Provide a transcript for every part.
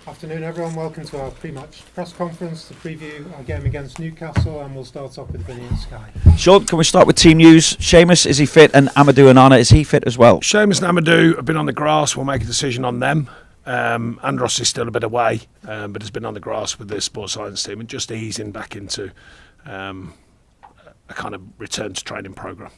Afternoon everyone, welcome to our pre-match press conference to preview our game against Newcastle, and we'll start off with Vinny and Sky. Sean, can we start with team news? Seamus, is he fit? And Amadou and Anna, is he fit as well? Seamus and Amadou have been on the grass. We'll make a decision on them. Andros is still a bit away, but has been on the grass with the sports science team and just easing back into a kind of return to training programme.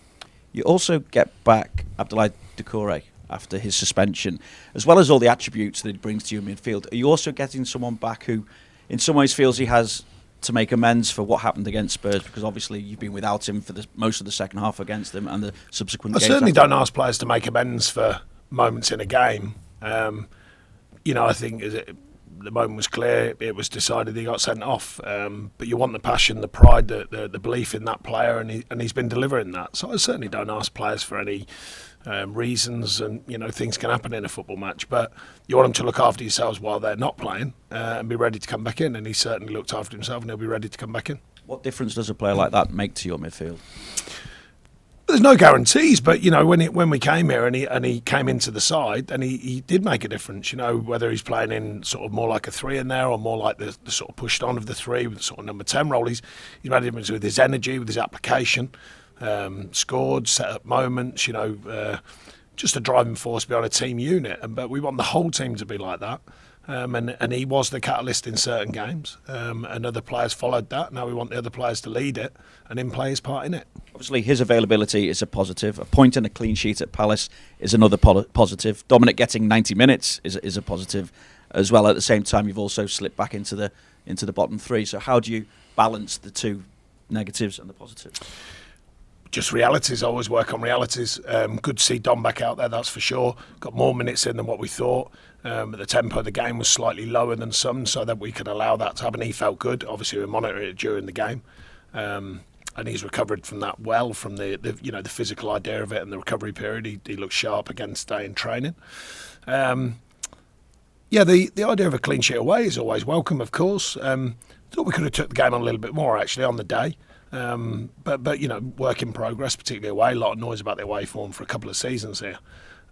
You also get back Abdoulaye Doucouré after his suspension, as well as all the attributes that he brings to your midfield. Are you also getting someone back who, in some ways, feels he has to make amends for what happened against Spurs? Because obviously you've been without him for most of the second half against them and the subsequent games. I certainly don't ask players to make amends for moments in a game. I think the moment was clear. It was decided he got sent off. But you want the passion, the pride, the belief in that player, and he's been delivering that. So I certainly don't ask players for any reasons, and things can happen in a football match, but you want them to look after yourselves while they're not playing and be ready to come back in, and he certainly looked after himself and he'll be ready to come back in. What difference does a player like that make to your midfield? There's no guarantees, but when we came here and he came into the side, then he did make a difference. Whether he's playing in sort of more like a 3 in there or more like the sort of pushed on of the 3 with the sort of number 10 role, he's made a difference with his energy, with his application. Scored, set up moments, just a driving force behind a team unit. But we want the whole team to be like that. And he was the catalyst in certain games. And other players followed that. Now we want the other players to lead it and him play his part in it. Obviously, his availability is a positive. A point and a clean sheet at Palace is another positive. Dominic getting 90 minutes is a positive as well. At the same time, you've also slipped back into the bottom 3. So how do you balance the two negatives and the positives? Just realities. I always work on realities. Good to see Dom back out there, that's for sure. Got more minutes in than what we thought. The tempo of the game was slightly lower than some, so that we could allow that to happen. He felt good. Obviously, we monitored it during the game, and he's recovered from that well, from the physical idea of it and the recovery period. He looked sharp again today in training. The idea of a clean sheet away is always welcome, of course. Thought we could have took the game on a little bit more actually on the day. But work in progress, particularly away. A lot of noise about the away form for a couple of seasons here.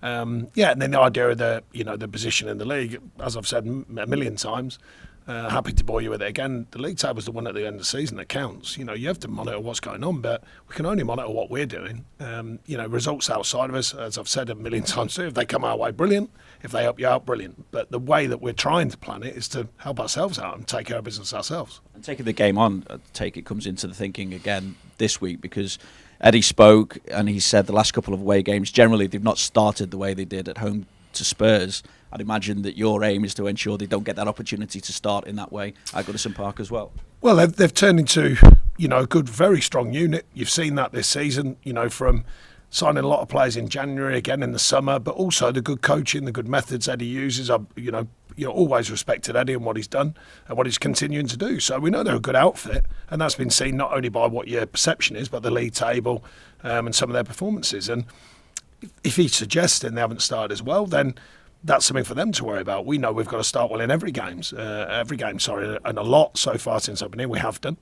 And then the idea of the position in the league, as I've said a million times. Happy to bore you with it again. The league table's the one at the end of the season that counts. You have to monitor what's going on, but we can only monitor what we're doing. Results outside of us, as I've said a million times too, if they come our way, brilliant. If they help you out, brilliant. But the way that we're trying to plan it is to help ourselves out and take care of business ourselves. And taking the game on, it comes into the thinking again this week, because Eddie spoke and he said the last couple of away games, generally they've not started the way they did at home to Spurs. I'd imagine that your aim is to ensure they don't get that opportunity to start in that way at Goodison Park as well. Well, they've turned into a good, very strong unit. You've seen that this season, from signing a lot of players in January, again in the summer, but also the good coaching, the good methods Eddie uses. Always respected Eddie and what he's done and what he's continuing to do. So we know they're a good outfit, and that's been seen not only by what your perception is, but the league table and some of their performances. And if he's suggesting they haven't started as well, then that's something for them to worry about. We know we've got to start well in every game, and a lot so far since I've been here we have done.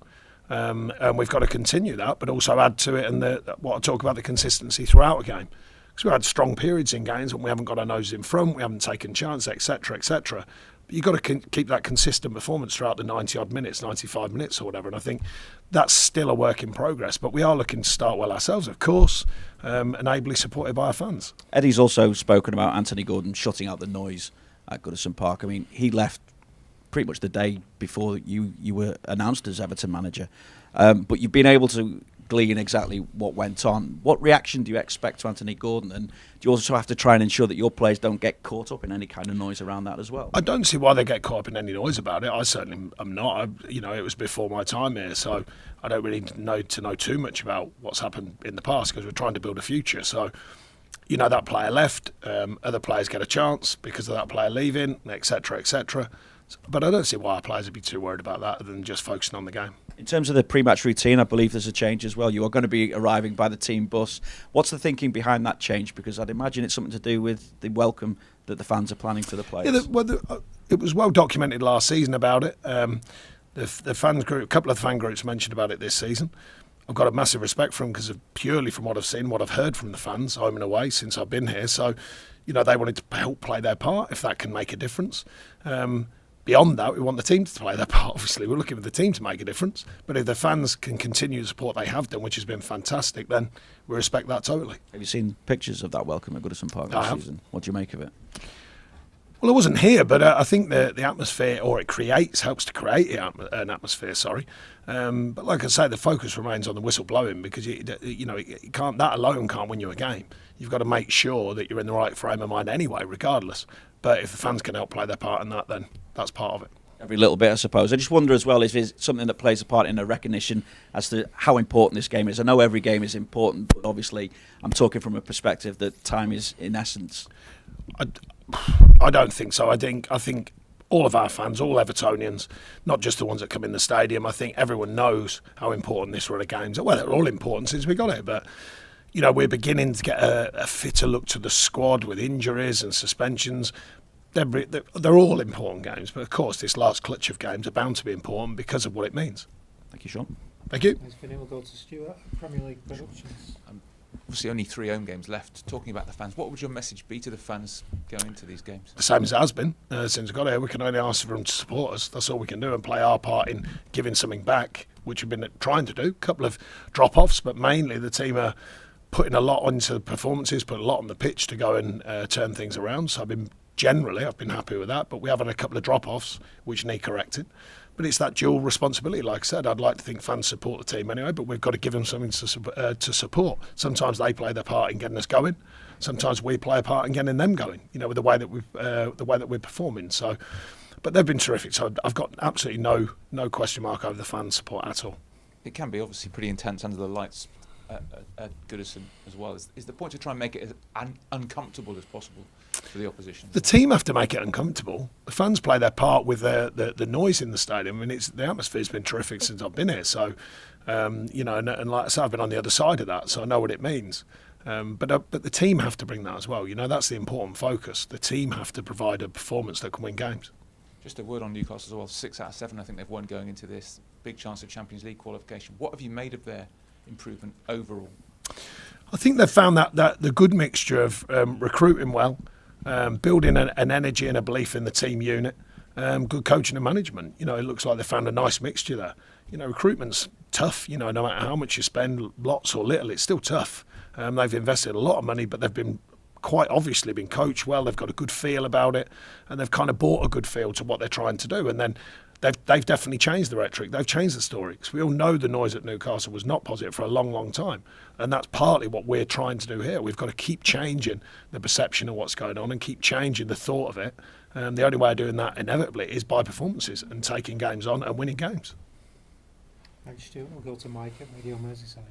And we've got to continue that, but also add to it, and what I talk about, the consistency throughout a game. Because we've had strong periods in games when we haven't got our nose in front, we haven't taken chances, etc., etc. But you've got to keep that consistent performance throughout the 90-odd minutes, 95 minutes or whatever. And I think that's still a work in progress. But we are looking to start well ourselves, of course, and ably supported by our fans. Eddie's also spoken about Anthony Gordon shutting out the noise at Goodison Park. I mean, he left pretty much the day before you were announced as Everton manager. But you've been able to glean exactly what went on. What reaction do you expect to Anthony Gordon? And do you also have to try and ensure that your players don't get caught up in any kind of noise around that as well? I don't see why they get caught up in any noise about it. I certainly am not. It was before my time here, so I don't really know too much about what's happened in the past, because we're trying to build a future. So, that player left. Other players get a chance because of that player leaving, etc., etc. But I don't see why our players would be too worried about that other than just focusing on the game. In terms of the pre-match routine, I believe there's a change as well. You are going to be arriving by the team bus. What's the thinking behind that change? Because I'd imagine it's something to do with the welcome that the fans are planning for the players. It was well documented last season about it. The fans group, a couple of fan groups mentioned about it this season. I've got a massive respect for them because of purely from what I've seen, what I've heard from the fans home and away since I've been here. So, they wanted to help play their part if that can make a difference. beyond that, we want the team to play their part. Obviously, we're looking for the team to make a difference. But if the fans can continue the support they have done, which has been fantastic, then we respect that totally. Have you seen pictures of that welcome at Goodison Park this season? What do you make of it? Well, I wasn't here, but I think the atmosphere, or it helps to create an atmosphere. But like I say, the focus remains on the whistle blowing, because it can't, that alone can't win you a game. You've got to make sure that you're in the right frame of mind anyway, regardless. But if the fans can help play their part in that, then that's part of it. Every little bit, I suppose. I just wonder as well if it's something that plays a part in a recognition as to how important this game is. I know every game is important, but obviously I'm talking from a perspective that time is in essence. I don't think so. I think all of our fans, all Evertonians, not just the ones that come in the stadium, I think everyone knows how important this run of games are. Well, they're all important since we got it, but we're beginning to get a fitter look to the squad with injuries and suspensions. They're all important games, but of course this last clutch of games are bound to be important because of what it means. Thank you, Sean. Thank you. Thanks, Vinny. We'll go to Stuart, Premier League Productions. Obviously only 3 home games left. Talking about the fans, what would your message be to the fans going into these games? The same as it has been since we got here. We can only ask for them to support us. That's all we can do, and play our part in giving something back, which we've been trying to do. A couple of drop-offs, but mainly the team are putting a lot into performances, put a lot on the pitch to go and turn things around. So I've been happy with that, but we have had a couple of drop-offs which need correcting. But it's that dual responsibility. Like I said, I'd like to think fans support the team anyway, but we've got to give them something to support. Sometimes they play their part in getting us going. Sometimes we play a part in getting them going. With the way that we're performing. So, but they've been terrific. So I've got absolutely no question mark over the fans' support at all. It can be obviously pretty intense under the lights at Goodison as well. Is the point to try and make it as uncomfortable as possible for the opposition? The team have to make it uncomfortable. The fans play their part with the noise in the stadium. I mean, the atmosphere's been terrific since I've been here. So, and like I said, I've been on the other side of that, so I know what it means. But the team have to bring that as well. That's the important focus. The team have to provide a performance that can win games. Just a word on Newcastle as well. 6 out of 7, I think they've won going into this. Big chance of Champions League qualification. What have you made of their improvement overall? I think they've found that the good mixture of recruiting well, building an energy and a belief in the team unit, good coaching and management. It looks like they found a nice mixture there. Recruitment's tough. No matter how much you spend, lots or little, it's still tough. They've invested a lot of money, but they've been quite obviously been coached well. They've got a good feel about it, and they've kind of bought a good feel to what they're trying to do. And then they've definitely changed the rhetoric. They've changed the story, because we all know the noise at Newcastle was not positive for a long, long time. And that's partly what we're trying to do here. We've got to keep changing the perception of what's going on and keep changing the thought of it. And the only way of doing that, inevitably, is by performances and taking games on and winning games. Thanks, Stuart. We'll go to Mike at Radio Merseyside.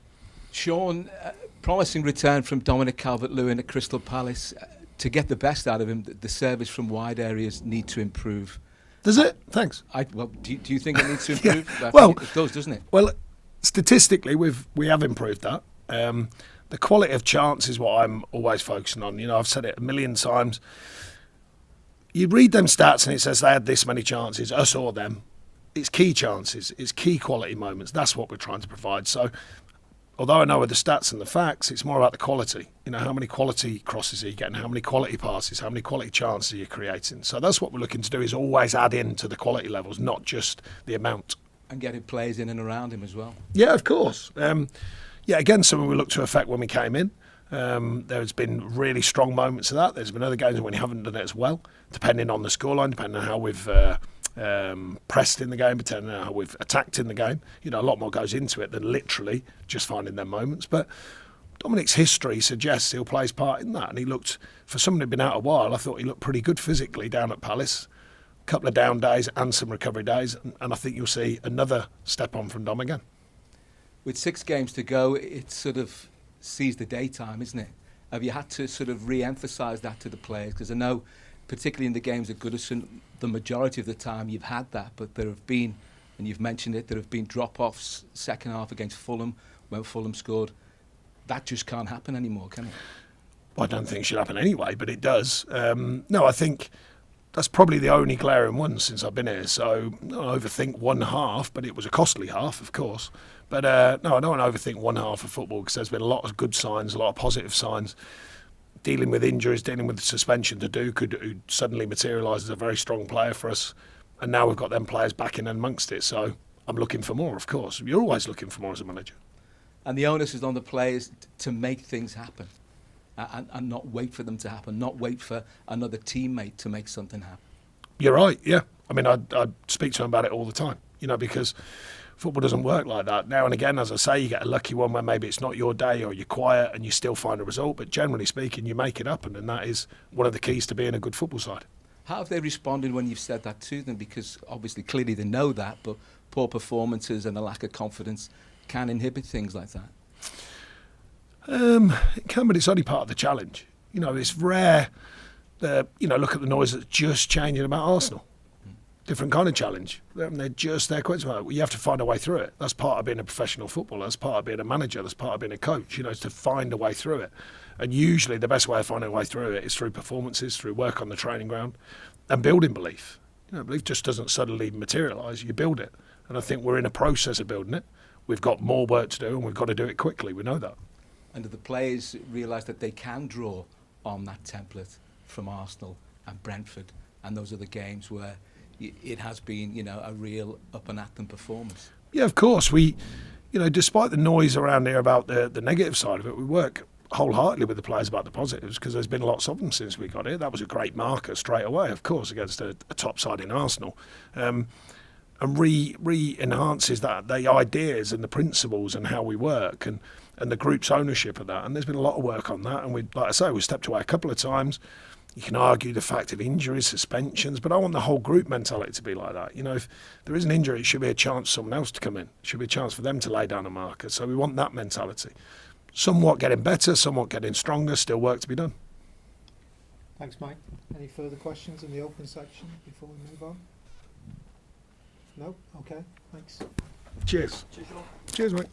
Sean, promising return from Dominic Calvert-Lewin at Crystal Palace. To get the best out of him, the service from wide areas need to improve. Does it? Thanks. Do you think it needs to improve? Yeah. Well, it does, doesn't it? Well, statistically, we have improved that. The quality of chance is what I'm always focusing on. I've said it a million times. You read them stats and it says they had this many chances, us or them. It's key chances. It's key quality moments. That's what we're trying to provide. So, although I know the stats and the facts, it's more about the quality. How many quality crosses are you getting? How many quality passes? How many quality chances are you creating? So that's what we're looking to do, is always add in to the quality levels, not just the amount. And getting players in and around him as well. Yeah, of course. Again, something we looked to affect when we came in. There's been really strong moments of that. There's been other games when you haven't done it as well, depending on the scoreline, depending on how we've pressed in the game, depending on how we've attacked in the game. A lot more goes into it than literally just finding them moments. But Dominic's history suggests he'll play his part in that. And he looked, for someone who'd been out a while, I thought he looked pretty good physically down at Palace. A couple of down days and some recovery days. And I think you'll see another step on from Dom again. With 6 games to go, it sort of sees the daytime, isn't it? Have you had to sort of re-emphasise that to the players? Because I know, particularly in the games at Goodison, the majority of the time you've had that, but there have been, and you've mentioned it, there have been drop-offs second half against Fulham, when Fulham scored. That just can't happen anymore, can it? Well, I don't think it should happen anyway, but it does. No, I think that's probably the only glaring one since I've been here. So I don't overthink one half, but it was a costly half, of course. But no, I don't want to overthink one half of football, because there's been a lot of good signs, a lot of positive signs. Dealing with injuries, dealing with suspension to Duke, who suddenly materialised as a very strong player for us. And now we've got them players back in amongst it. So I'm looking for more, of course. You're always looking for more as a manager. And the onus is on the players to make things happen, and not wait for them to happen, not wait for another teammate to make something happen. You're right, yeah. I mean, I speak to them about it all the time, you know, because football doesn't work like that. Now and again, as I say, you get a lucky one where maybe it's not your day or you're quiet and you still find a result. But generally speaking, you make it happen, and that is one of the keys to being a good football side. How have they responded when you've said that to them? Because obviously, clearly they know that, but poor performances and a lack of confidence can inhibit things like that. It can, but it's only part of the challenge. You know, it's rare. Look at the noise that's just changing about Arsenal. Different kind of challenge. They're just there. You have to find a way through it. That's part of being a professional footballer. That's part of being a manager. That's part of being a coach. You know, is to find a way through it. And usually, the best way of finding a way through it is through performances, through work on the training ground, and building belief. You know, belief just doesn't suddenly materialise. You build it, and I think we're in a process of building it. We've got more work to do, and we've got to do it quickly. We know that. And do the players realise that they can draw on that template from Arsenal and Brentford, and those are the games where it has been, you know, a real up and at them performance? Yeah, of course. Despite the noise around here about the negative side of it, we work wholeheartedly with the players about the positives, because there's been lots of them since we got here. That was a great marker straight away, of course, against a top side in Arsenal. And re-enhances that, the ideas and the principles and how we work and the group's ownership of that. And there's been a lot of work on that. And like I say, we stepped away a couple of times. You can argue the fact of injuries, suspensions, but I want the whole group mentality to be like that. You know, if there is an injury, it should be a chance for someone else to come in. It should be a chance for them to lay down a marker. So we want that mentality. Somewhat getting better, somewhat getting stronger, still work to be done. Thanks, Mike. Any further questions in the open section before we move on? No? Okay, thanks. Cheers. Cheers, mate.